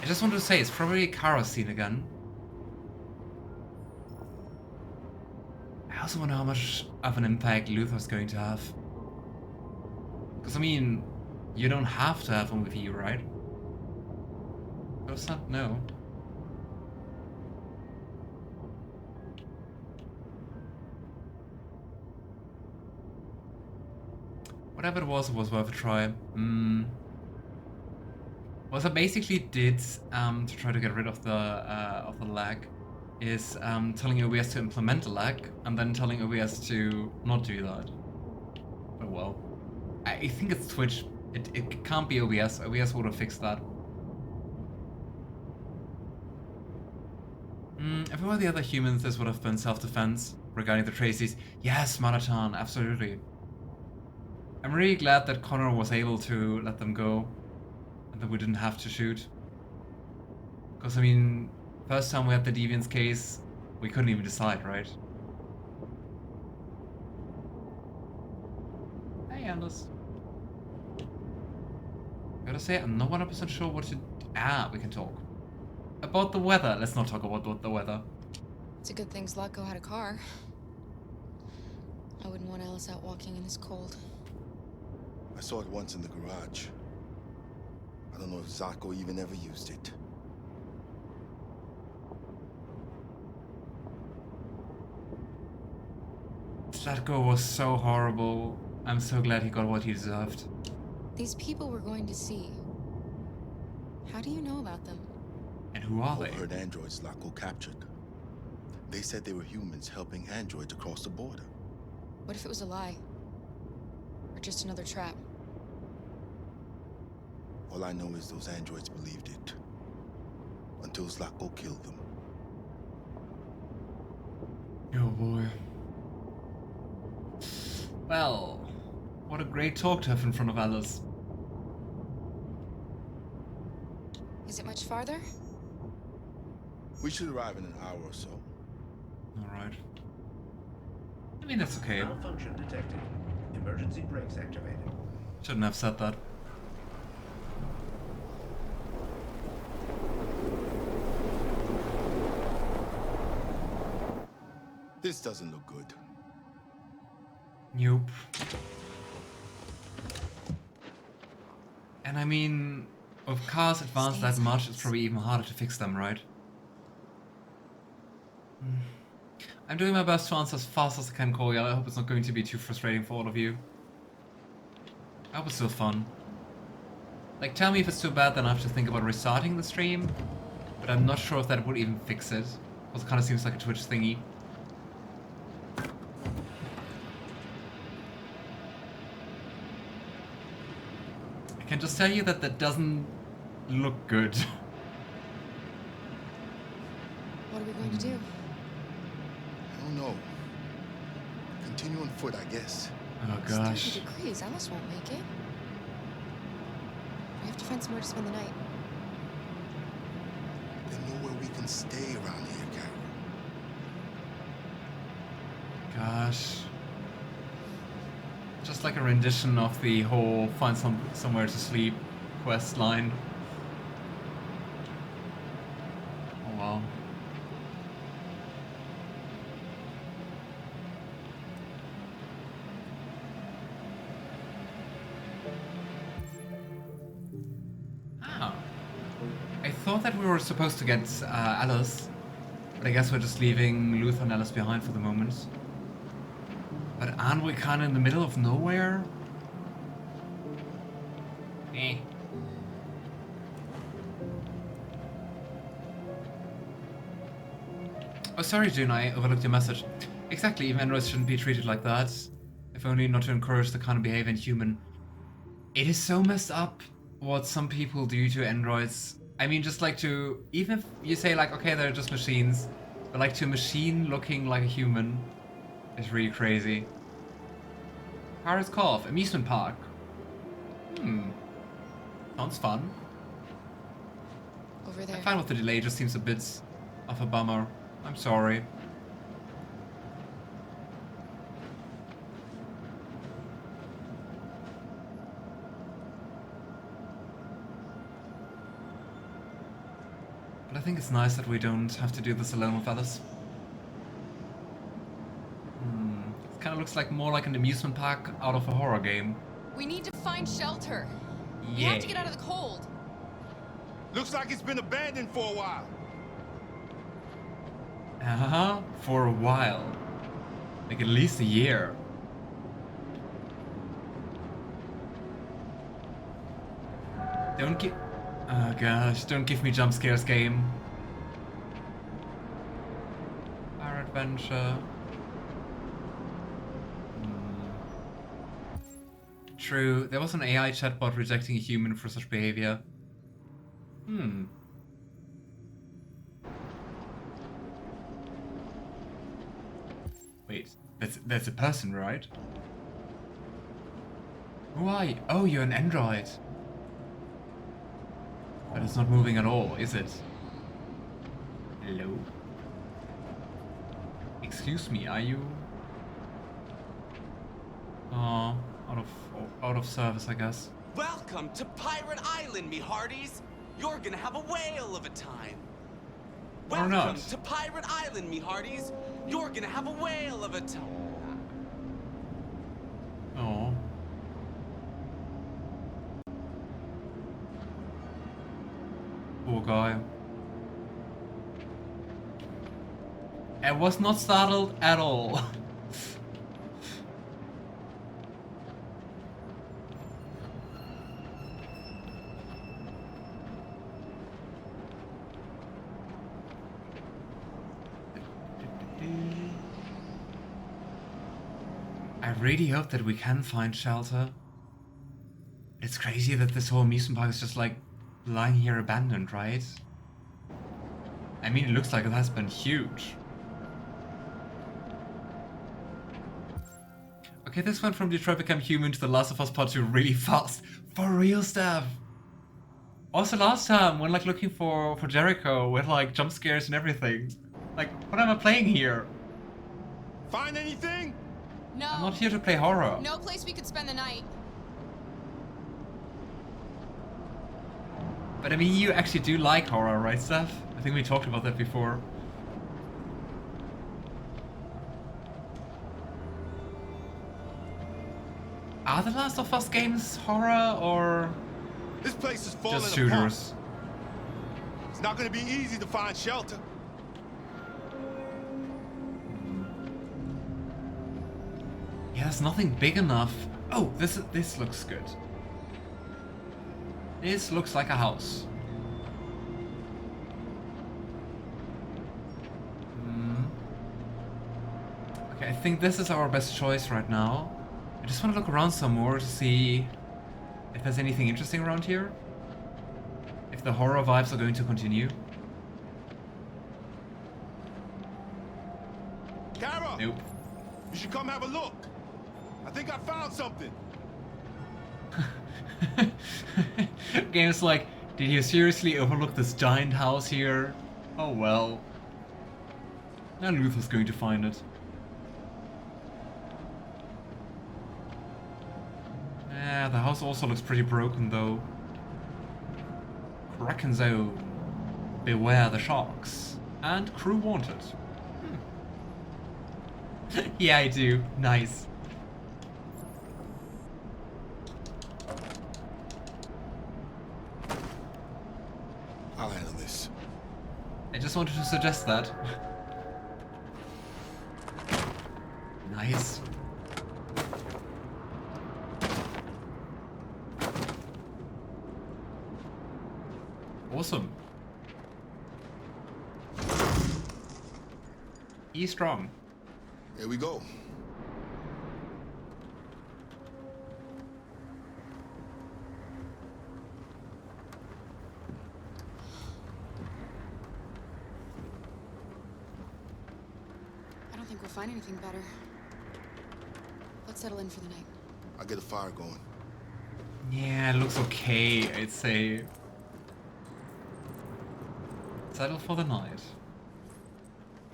I just want to say, it's probably a Kara scene again. I also wonder how much of an impact Luther's going to have. Because, I mean, you don't have to have him with you, right? Does not know. Whatever it was worth a try. What I basically did to try to get rid of the lag is telling OBS to implement the lag and then telling OBS to not do that. Oh well. I think it's Twitch. It can't be OBS. OBS would have fixed that. If it were the other humans, this would have been self-defense regarding the Traceys. Yes, Manatan, absolutely. I'm really glad that Connor was able to let them go and that we didn't have to shoot. Because, I mean, first time we had the Deviants case, we couldn't even decide, right? Hey, Anders. Gotta say, I'm not 100% sure what to... we can talk. About the weather. Let's not talk about the weather. It's a good thing Zlatko had a car. I wouldn't want Alice out walking in this cold. I saw it once in the garage. I don't know if Zlatko even ever used it. Zlatko was so horrible. I'm so glad he got what he deserved. These people we're going to see. How do you know about them? And who are they? Overheard androids Zlatko captured. They said they were humans helping androids across the border. What if it was a lie? Or just another trap? All I know is those androids believed it. Until Zlatko killed them. Oh boy. Well, what a great talk to have in front of Alice. Is it much farther? We should arrive in an hour or so. Alright. I mean, that's okay. Malfunction detected. Emergency brakes activated. Shouldn't have said that. This doesn't look good. Nope. And I mean, with cars advanced that much, it's probably even harder to fix them, right? I'm doing my best to answer as fast as I can, Corey. I hope it's not going to be too frustrating for all of you. I hope it's still fun. Like, tell me if it's too bad, then I have to think about restarting the stream. But I'm not sure if that would even fix it. Because it kind of seems like a Twitch thingy. I can just tell you that that doesn't look good. What are we going to do? I don't know. Continue on foot, I guess. Oh It's gosh. 30 degrees. Alice won't make it. We have to find somewhere to spend the night. There's nowhere we can stay around here, Carol. Gosh. Just like a rendition of the whole find somewhere to sleep quest line. Oh wow. Ah. I thought that we were supposed to get Alice, but I guess we're just leaving Luther and Alice behind for the moment. But aren't we kind of in the middle of nowhere? Eh. Oh, sorry, June, I overlooked your message. Exactly, even androids shouldn't be treated like that. If only not to encourage the kind of behavior in human. It is so messed up what some people do to androids. I mean, just like to... Even if you say, like, okay, they're just machines, but like to a machine looking like a human is really crazy. Carve, Amusement Park. Sounds fun. Over there. I'm fine with the delay, just seems a bit of a bummer. I'm sorry. think it's nice that we don't have to do this alone with others. It kind of looks like more like an amusement park out of a horror game. We need to find shelter. We Yeah. have to get out of the cold. Looks like it's been abandoned for a while. For a while. Like at least a year. Don't give... Oh gosh, don't give me jump scares, game. Our adventure. True, there was an AI chatbot rejecting a human for such behavior. Wait, that's a person, right? Who are you? Oh, you're an android. But it's not moving at all, is it? Hello? Excuse me, are you... Oh, out of service, I guess. Welcome to Pirate Island, me hearties. You're gonna have a whale of a time. Or not. Welcome to Pirate Island, me hearties. You're gonna have a whale of a time. Oh. Poor guy. I was not startled at all. I really hope that we can find shelter. It's crazy that this whole amusement park is just like lying here abandoned, right? I mean, it looks like it has been huge. Okay, this went from Detroit Become Human to The Last of Us Part 2 really fast. For real stuff. Also last time, when like looking for Jericho with like jump scares and everything. Like, what am I playing here? Find anything? No. I'm not here to play horror. No place we could spend the night. But I mean, you actually do like horror, right, Steph? I think we talked about that before. Are the Last of Us games horror or This place is falling just apart. shooters? It's not gonna be easy to find shelter. Yeah, there's nothing big enough. Oh, this looks good. This looks like a house. Okay, I think this is our best choice right now. I just want to look around some more to see if there's anything interesting around here. If the horror vibes are going to continue. Kara, Nope. you should come have a look. I think I found something. Game's like, did you seriously overlook this giant house here? Oh well. Now Luther's going to find it. Yeah, the house also looks pretty broken though. Kraken zone. Beware the sharks. And crew wanted. Yeah, I do. Nice. I'll handle this. I just wanted to suggest that. Nice. Awesome. E strong. Here we go. I don't think we'll find anything better. Let's settle in for the night. I'll get a fire going. Yeah, it looks okay, I'd say. Settle for the night.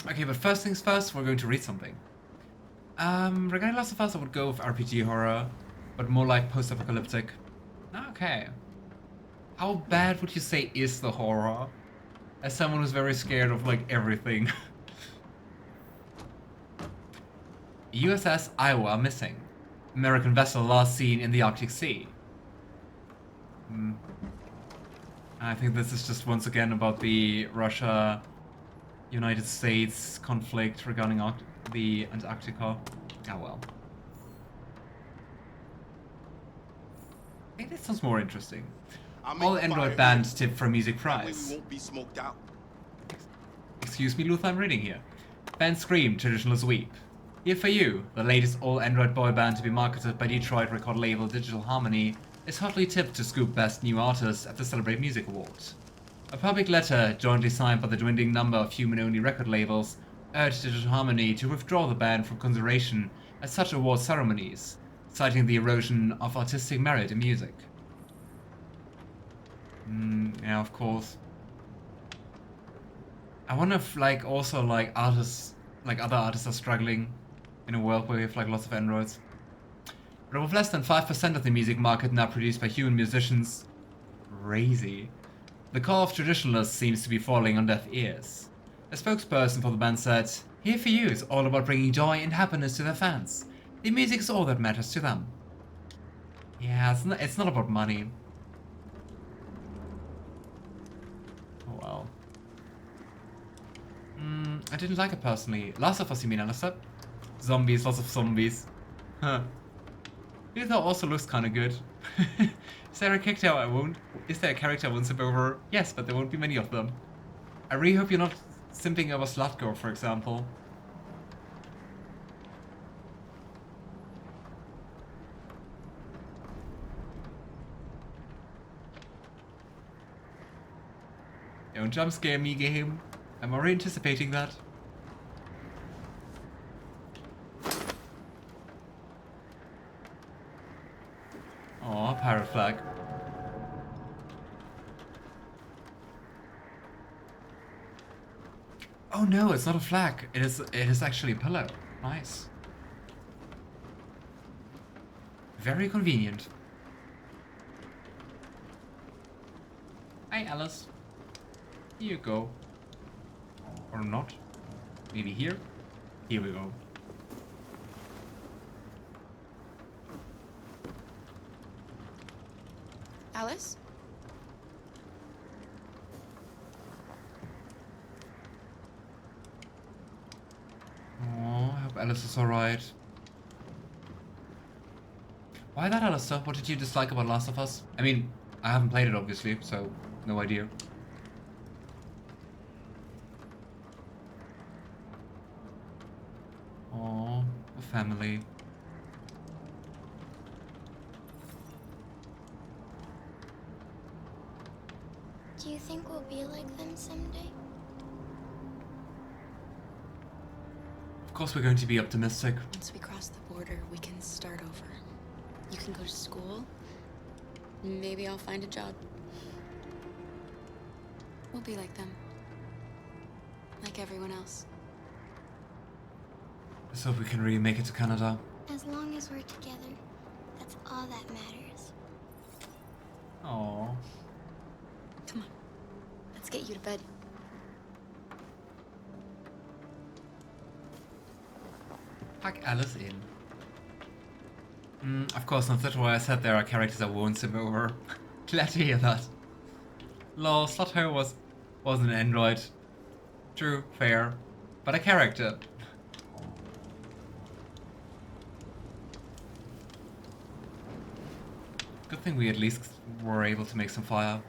Okay, but first things first, we're going to read something. Regarding Last of Us, I would go with RPG horror, but more like post-apocalyptic. Okay. How bad would you say is the horror? As someone who's very scared of like everything. USS Iowa missing. American vessel last seen in the Arctic Sea. I think this is just once again about the Russia-United States conflict regarding the Antarctica. Oh well. I think this sounds more interesting. All Android band tip for music prize. We won't be smoked out. Excuse me, Luther, I'm reading here. Band Scream, Traditionalist Weep. Here for you, the latest all-Android boy band to be marketed by Detroit record label Digital Harmony is hotly tipped to scoop Best New Artist at the Celebrate Music Awards. A public letter, jointly signed by the dwindling number of human-only record labels, urged Digital Harmony to withdraw the band from consideration at such award ceremonies, citing the erosion of artistic merit in music. Yeah, of course. I wonder if, like, also, like, artists, like, other artists are struggling in a world where we have, like, lots of androids. But with less than 5% of the music market now produced by human musicians, crazy. The call of traditionalists seems to be falling on deaf ears. A spokesperson for the band said, "Here for You is all about bringing joy and happiness to their fans. The music is all that matters to them." Yeah, it's not about money. Oh well. I didn't like it personally. Last of Us, you mean, Alistair? Zombies, lots of zombies. Huh. Luther also looks kinda good. Is there a character I won't simp over? Yes, but there won't be many of them. I really hope you're not simping over Slutgo, for example. Don't jump scare me, game. I'm already anticipating that. Aw, pirate flag. Oh no, it's not a flag. It is actually a pillow. Nice. Very convenient. Hi, Alice. Here you go. Or not. Maybe here? Here we go. Alice? Oh, I hope Alice is alright. Why that, Alistair? What did you dislike about Last of Us? I mean, I haven't played it, obviously, so no idea. Oh, a family. Do you think we'll be like them someday? Of course we're going to be optimistic. Once we cross the border, we can start over. You can go to school. Maybe I'll find a job. We'll be like them. Like everyone else. Let's hope we can really make it to Canada. As long as we're together, that's all that matters. Aww. Come on. Let's get you to bed. Pack Alice in. Of course not. That's why I said there are characters I won't sim over. Glad to hear that. Lol, Slutho was an android. True, fair. But a character. Good thing we at least were able to make some fire.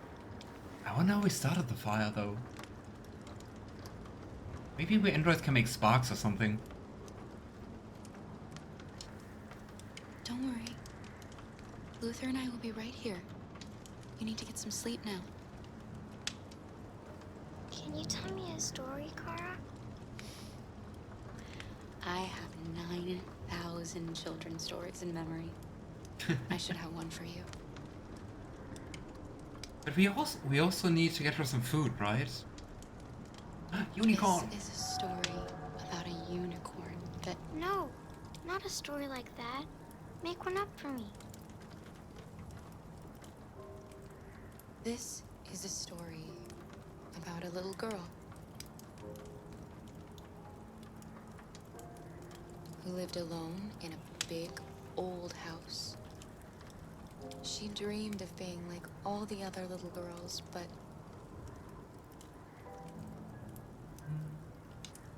I wonder how we started the fire though. Maybe we androids can make sparks or something. Don't worry. Luther and I will be right here. You need to get some sleep now. Can you tell me a story, Kara? I have 9,000 children's stories in memory. I should have one for you. But we also need to get her some food, right? Unicorn! This is a story about a unicorn that... No, not a story like that. Make one up for me. This is a story about a little girl who lived alone in a big, old house. She dreamed of being like all the other little girls, but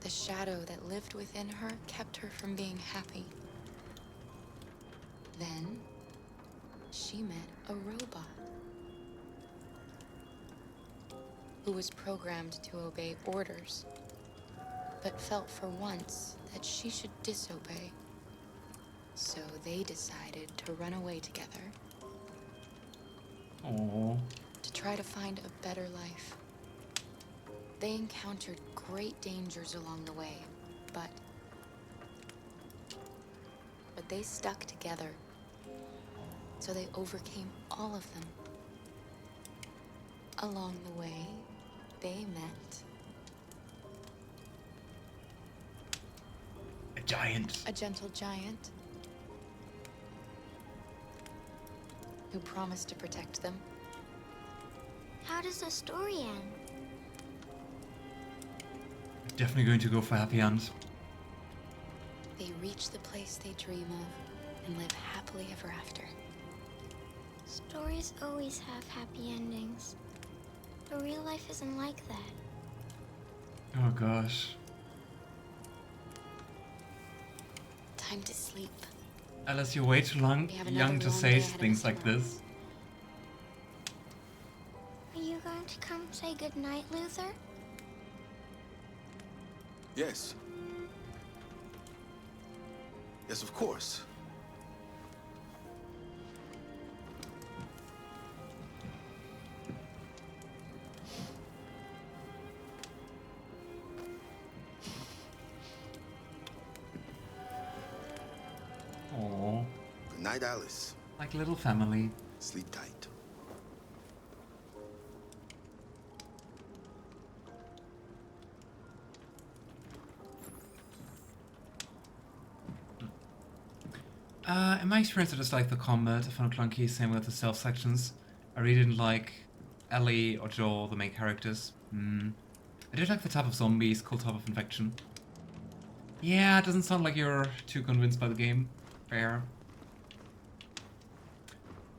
the shadow that lived within her kept her from being happy. Then she met a robot who was programmed to obey orders, but felt for once that she should disobey. So they decided to run away together Oh. to try to find a better life. They encountered great dangers along the way, but they stuck together. So they overcame all of them. Along the way, they met A giant. a gentle giant who promised to protect them. How does the story end? Definitely going to go for happy end. They reach the place they dream of and live happily ever after. Stories always have happy endings. But real life isn't like that. Oh gosh. Time to sleep. Alice, you're way too young We have another to long say day ahead of things us like tomorrow. this. Are you going to come say goodnight, Luther? Yes. Yes, of course. Oh, Good night, Alice. like a little family. Sleep tight. In my experience, I just like the combat. I found it clunky, same with the stealth sections. I really didn't like Ellie or Joel, the main characters. I did like the type of zombies, cool type of infection. Yeah, it doesn't sound like you're too convinced by the game. Fair.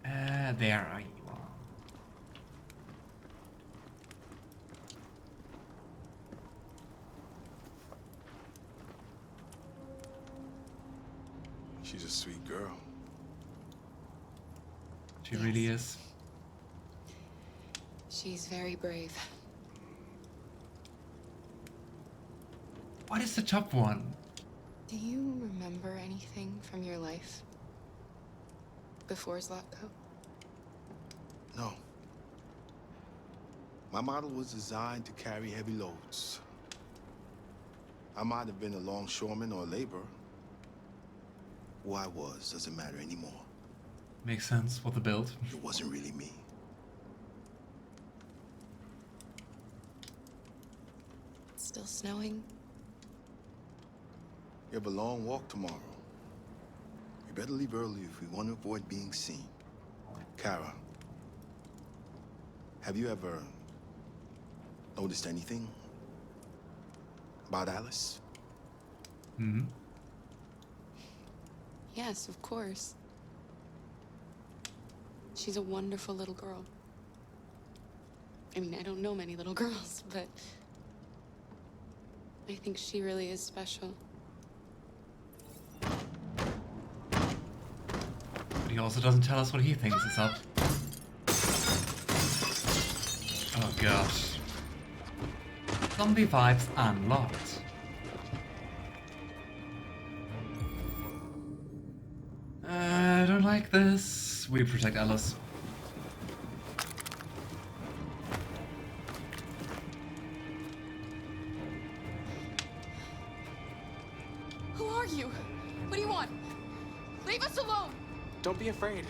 There you are. She's a sweet girl. She Yes. really is. She's very brave. What is the top one? Do you remember anything from your life before Zlatko? No. My model was designed to carry heavy loads. I might have been a longshoreman or a laborer. Who I was doesn't matter anymore. Makes sense. What the build? It wasn't really me. It's still snowing. You have a long walk tomorrow. We better leave early if we want to avoid being seen. Kara, have you ever noticed anything about Alice? Hmm. Yes, of course. She's a wonderful little girl. I mean, I don't know many little girls, but I think she really is special. But he also doesn't tell us what he thinks is up. Oh gosh. Zombie vibes unlocked. I don't like this. We protect Alice. Who are you? What do you want? Leave us alone! Don't be afraid.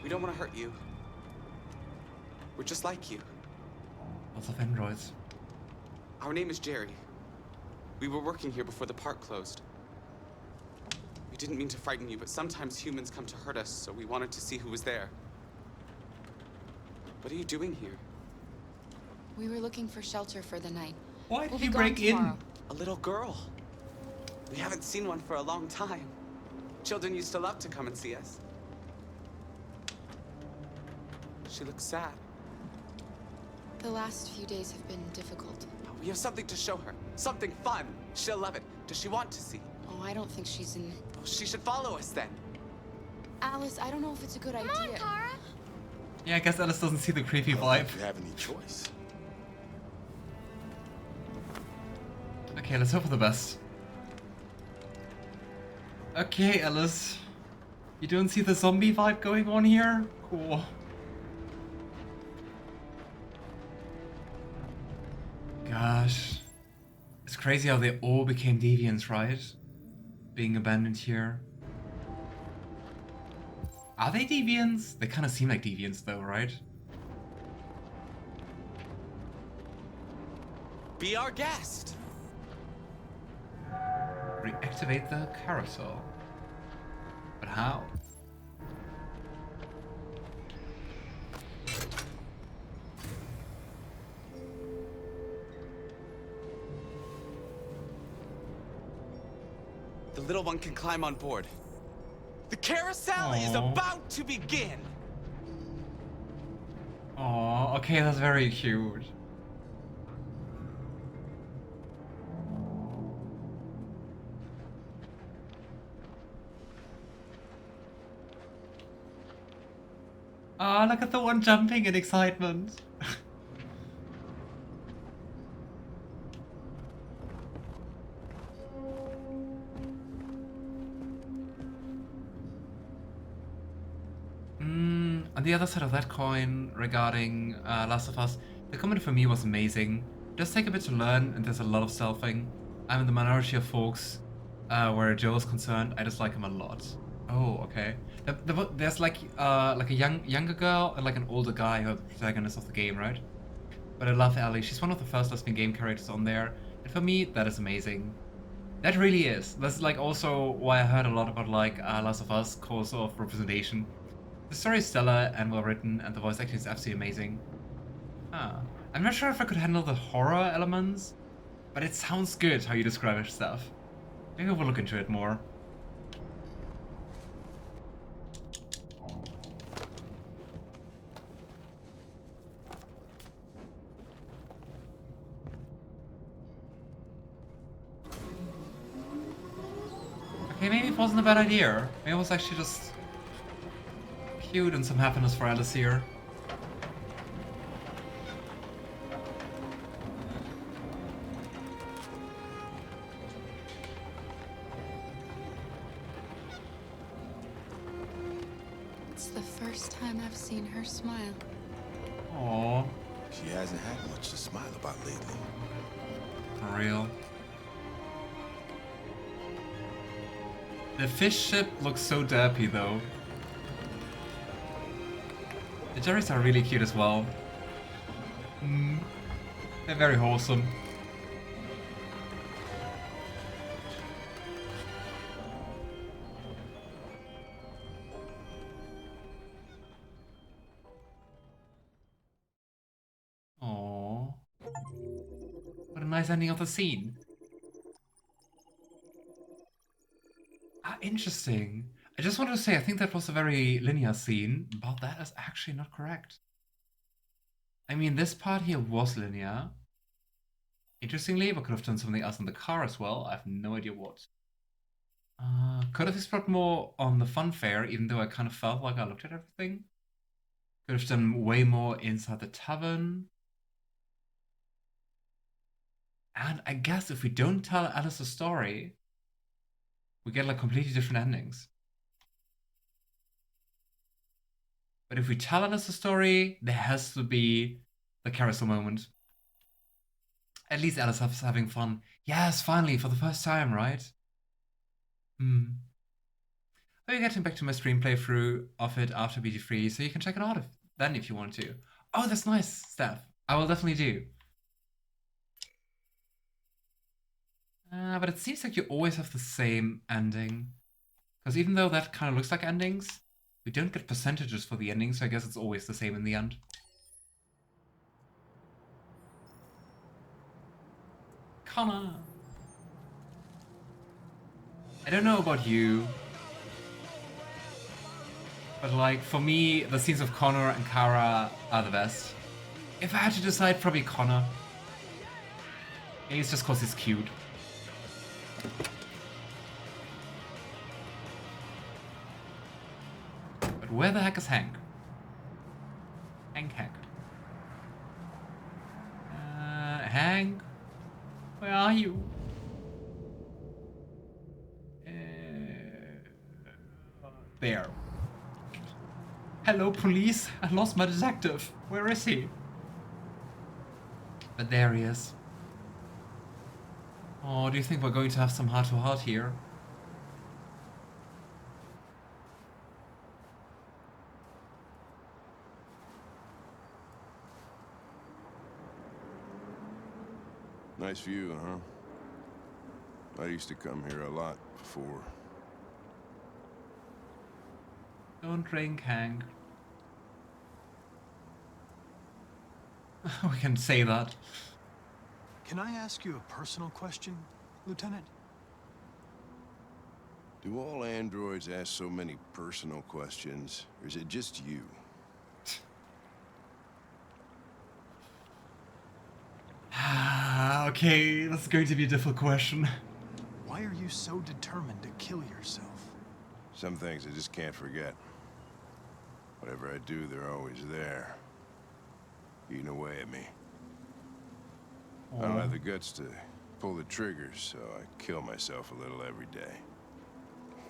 We don't want to hurt you. We're just like you. Lots of androids. Our name is Jerry. We were working here before the park closed. We didn't mean to frighten you, but sometimes humans come to hurt us, so we wanted to see who was there. What are you doing here? We were looking for shelter for the night. Why did We'll he be gone break in? tomorrow. A little girl. We haven't seen one for a long time. Children used to love to come and see us. She looks sad. The last few days have been difficult. We have something to show her. Something fun. She'll love it. Does she want to see? Oh, I don't think she's in... Oh, she should follow us then. Alice, I don't know if it's a good Come idea. on, Kara. Yeah, I guess Alice doesn't see the creepy I don't vibe. think you have any choice. Okay, let's hope for the best. Okay, Alice. You don't see the zombie vibe going on here? Cool. Gosh. It's crazy how they all became deviants, right? Being abandoned here. Are they deviants? They kind of seem like deviants though, right? Be our guest. Reactivate the carousel. But how? The little one can climb on board. The carousel is Aw. about to begin. Oh, okay, that's very cute. Ah, look at the one jumping in excitement. On the other side of that coin, regarding Last of Us, the comment for me was amazing. It does take a bit to learn, and there's a lot of selfing. I'm in the minority of folks where Joe is concerned. I dislike him a lot. Oh, okay. There's like a younger girl and like an older guy who are the protagonists of the game, right? But I love Ellie. She's one of the first lesbian game characters on there, and for me, that is amazing. That really is. That's like also why I heard a lot about like Last of Us cause of representation. The story is stellar and well written, and the voice acting is absolutely amazing. I'm not sure if I could handle the horror elements, but it sounds good how you describe it stuff. Maybe we'll look into it more. Okay, maybe it wasn't a bad idea. Maybe it was actually just cute and some happiness for Alice here. It's the first time I've seen her smile. Aww, She hasn't had much to smile about lately. for real. The fish ship looks so derpy though. The Jerrys are really cute as well. They're very wholesome. Aww. What a nice ending of the scene. Ah, interesting. I just wanted to say, I think that was a very linear scene, but that is actually not correct. I mean, this part here was linear. Interestingly, we could have done something else in the car as well. I have no idea what. Could have explored more on the funfair, even though I kind of felt like I looked at everything. Could have done way more inside the tavern. And I guess if we don't tell Alice a story, we get like completely different endings. But if we tell Alice a story, there has to be the carousel moment. At least Alice is having fun. Yes, finally, for the first time, right? I'll be getting back to my stream playthrough of it after BG3, so you can check it out then if you want to. Oh, that's nice, Steph. I will definitely do. But it seems like you always have the same ending. Because even though that kind of looks like endings, we don't get percentages for the ending, so I guess it's always the same in the end. Connor. I don't know about you, but like for me, the scenes of Connor and Kara are the best. If I had to decide, probably Connor. Maybe it's just cause he's cute. But where the heck is Hank? Hank. Hank? Where are you? There. Hello, police. I lost my detective. Where is he? But there he is. Oh, do you think we're going to have some heart-to-heart here? Nice view, huh? I used to come here a lot before. Don't drink, Hank. We can say that. Can I ask you a personal question, Lieutenant? Do all androids ask so many personal questions, or is it just you? Okay, that's going to be a difficult question. Why are you so determined to kill yourself? Some things I just can't forget. Whatever I do, they're always there, eating away at me. I don't have the guts to pull the triggers, so I kill myself a little every day.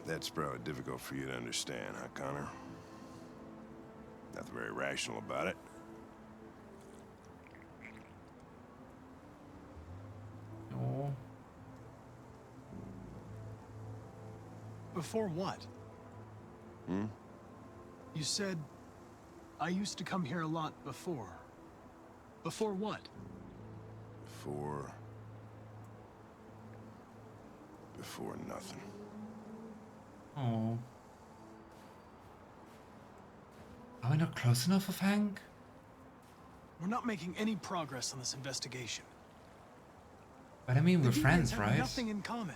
That's probably difficult for you to understand, huh, Connor? Nothing very rational about it. No. Before what? Hmm? You said, I used to come here a lot before. Before what? Before nothing. Oh. Are we not close enough of Hank? We're not making any progress on this investigation. But I mean, The we're friends, deviants have right? nothing in common.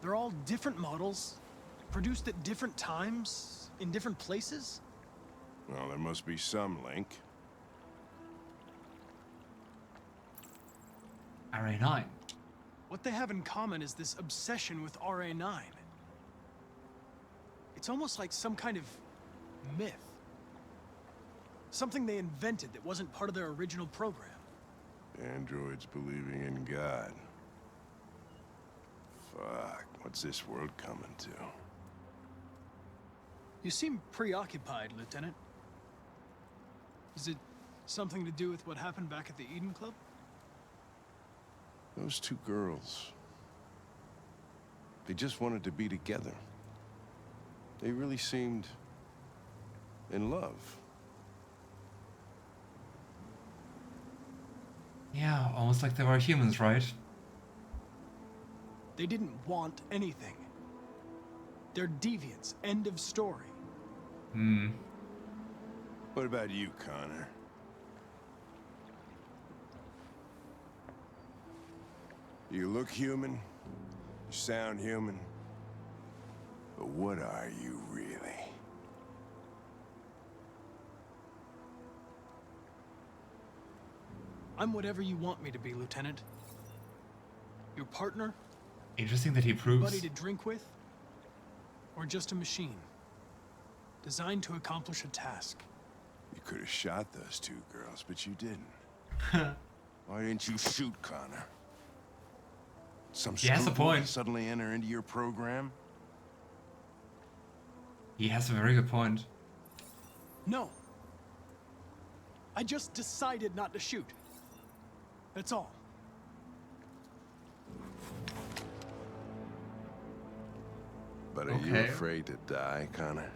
They're all different models, produced at different times, in different places. Well, there must be some link. RA9. What they have in common is this obsession with RA9. It's almost like some kind of myth. Something they invented that wasn't part of their original program. Androids believing in God. Fuck, what's this world coming to? You seem preoccupied, Lieutenant. Is it something to do with what happened back at the Eden Club? Those two girls. They just wanted to be together. They really seemed in love. Yeah, almost like they were humans, right? They didn't want anything. They're deviants. End of story. Hmm. What about you, Connor? You look human, you sound human, but what are you really? I'm whatever you want me to be, Lieutenant. Your partner? Interesting that he Buddy proves. to drink with? Or just a machine? Designed to accomplish a task. You could have shot those two girls, but you didn't. Why didn't you shoot Connor? Some He has a scruple point. to suddenly enter into your program? He has a very good point. No. I just decided not to shoot. That's all. But are you Okay. afraid to die, Connor?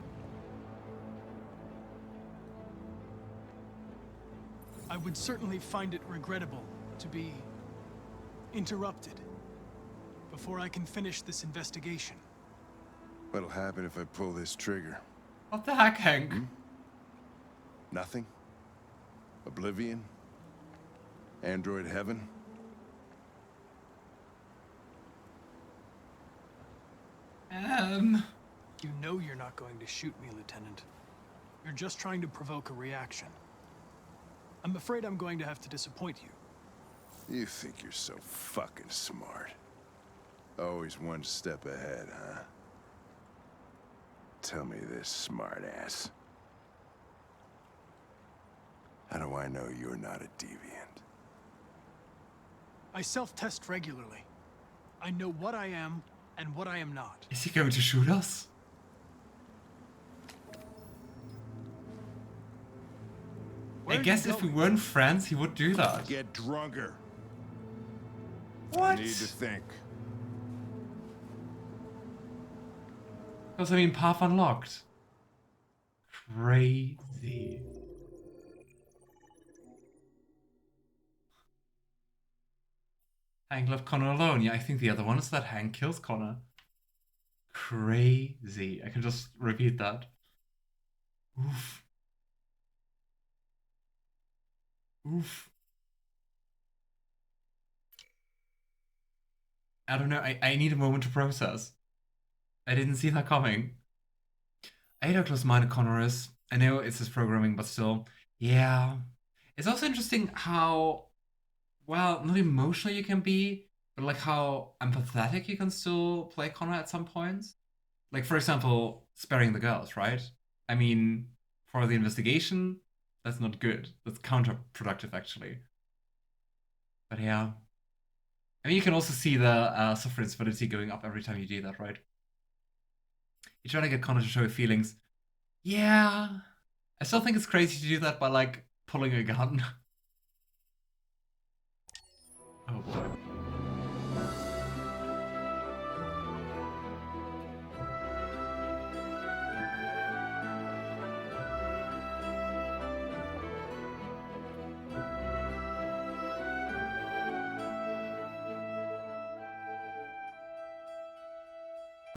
I would certainly find it regrettable to be interrupted before I can finish this investigation. What'll happen if I pull this trigger? What the heck, Hank? Nothing? Oblivion? Android heaven? You know you're not going to shoot me, Lieutenant. You're just trying to provoke a reaction. I'm afraid I'm going to have to disappoint you. You think you're so fucking smart. Always one step ahead, huh? Tell me this, smartass. How do I know you're not a deviant? I self-test regularly. I know what I am and what I am not. Is he going to shoot us? Where I are guess you if we going? weren't friends, he would do that. Get drunker. What? I need to think. Because I mean, path unlocked. Crazy. Hank left Connor alone. Yeah, I think the other one is that Hank kills Connor. Crazy. I can just repeat that. Oof. Oof. I don't know. I need a moment to process. I didn't see that coming. I hate how close-minded Connor is. I know it's his programming, but still. Yeah. It's also interesting how, well, not emotional you can be, but like how empathetic you can still play Connor at some points. Like, for example, sparing the girls, right? I mean, for the investigation, that's not good. That's counterproductive, actually. But yeah. I mean, you can also see the sufferability going up every time you do that, right? You try to get Connor to show feelings. Yeah. I still think it's crazy to do that by, like, pulling a gun.